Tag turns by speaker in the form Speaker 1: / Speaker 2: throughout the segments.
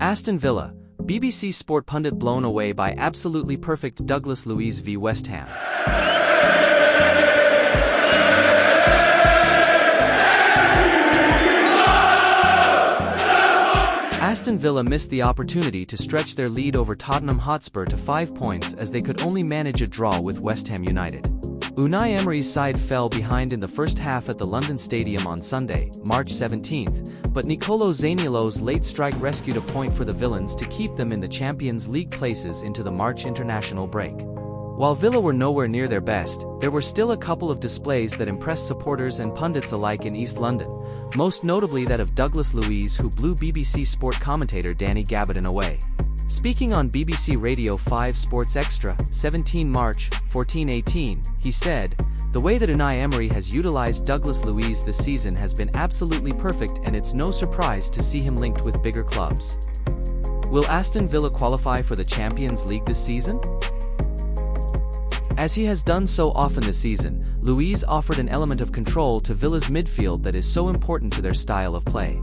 Speaker 1: Aston Villa, BBC Sport pundit blown away by absolutely perfect Douglas Luiz v West Ham. Aston Villa missed the opportunity to stretch their lead over Tottenham Hotspur to 5 points as they could only manage a draw with West Ham United. Unai Emery's side fell behind in the first half at the London Stadium on Sunday, March 17th, but Nicolo Zaniolo's late strike rescued a point for the Villans to keep them in the Champions League places into the March international break. While Villa were nowhere near their best, there were still a couple of displays that impressed supporters and pundits alike in East London, most notably that of Douglas Luiz, who blew BBC Sport commentator Danny Gabbiton away. Speaking on BBC Radio 5 Sports Extra, 17 March, 1418, he said, "The way that Unai Emery has utilized Douglas Luiz this season has been absolutely perfect, and it's no surprise to see him linked with bigger clubs." Will Aston Villa qualify for the Champions League this season? As he has done so often this season, Luiz offered an element of control to Villa's midfield that is so important to their style of play.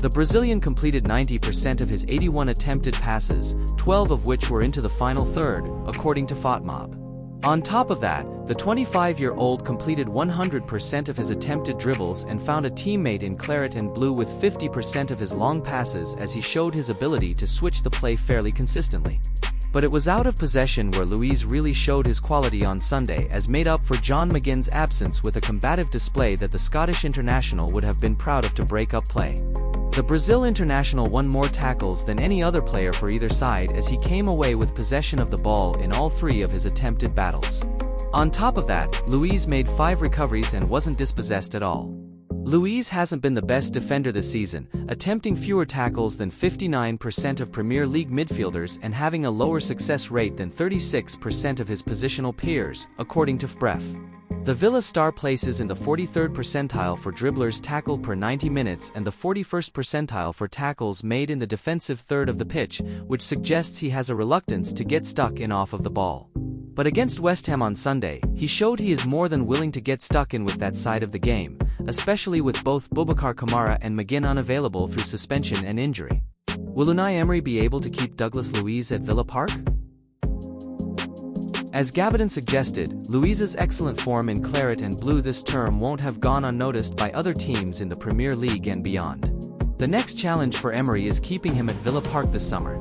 Speaker 1: The Brazilian completed 90% of his 81 attempted passes, 12 of which were into the final third, according to FotMob. On top of that, the 25-year-old completed 100% of his attempted dribbles and found a teammate in claret and blue with 50% of his long passes as he showed his ability to switch the play fairly consistently. But it was out of possession where Luiz really showed his quality on Sunday, as made up for John McGinn's absence with a combative display that the Scottish international would have been proud of to break up play. The Brazil international won more tackles than any other player for either side as he came away with possession of the ball in all 3 of his attempted battles. On top of that, Luiz made 5 recoveries and wasn't dispossessed at all. Luiz hasn't been the best defender this season, attempting fewer tackles than 59% of Premier League midfielders and having a lower success rate than 36% of his positional peers, according to FBref. The Villa star places in the 43rd percentile for dribblers tackled per 90 minutes and the 41st percentile for tackles made in the defensive third of the pitch, which suggests he has a reluctance to get stuck in off of the ball. But against West Ham on Sunday, he showed he is more than willing to get stuck in with that side of the game, especially with both Boubacar Kamara and McGinn unavailable through suspension and injury. Will Unai Emery be able to keep Douglas Luiz at Villa Park? As Gabbiton suggested, Luiz's excellent form in claret and blue this term won't have gone unnoticed by other teams in the Premier League and beyond. The next challenge for Emery is keeping him at Villa Park this summer.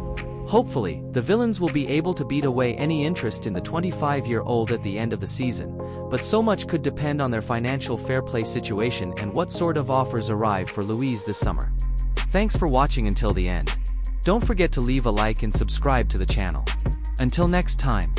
Speaker 1: Hopefully, the Villans will be able to beat away any interest in the 25-year-old at the end of the season, but so much could depend on their financial fair play situation and what sort of offers arrive for Luiz this summer. Thanks for watching until the end. Don't forget to leave a like and subscribe to the channel. Until next time.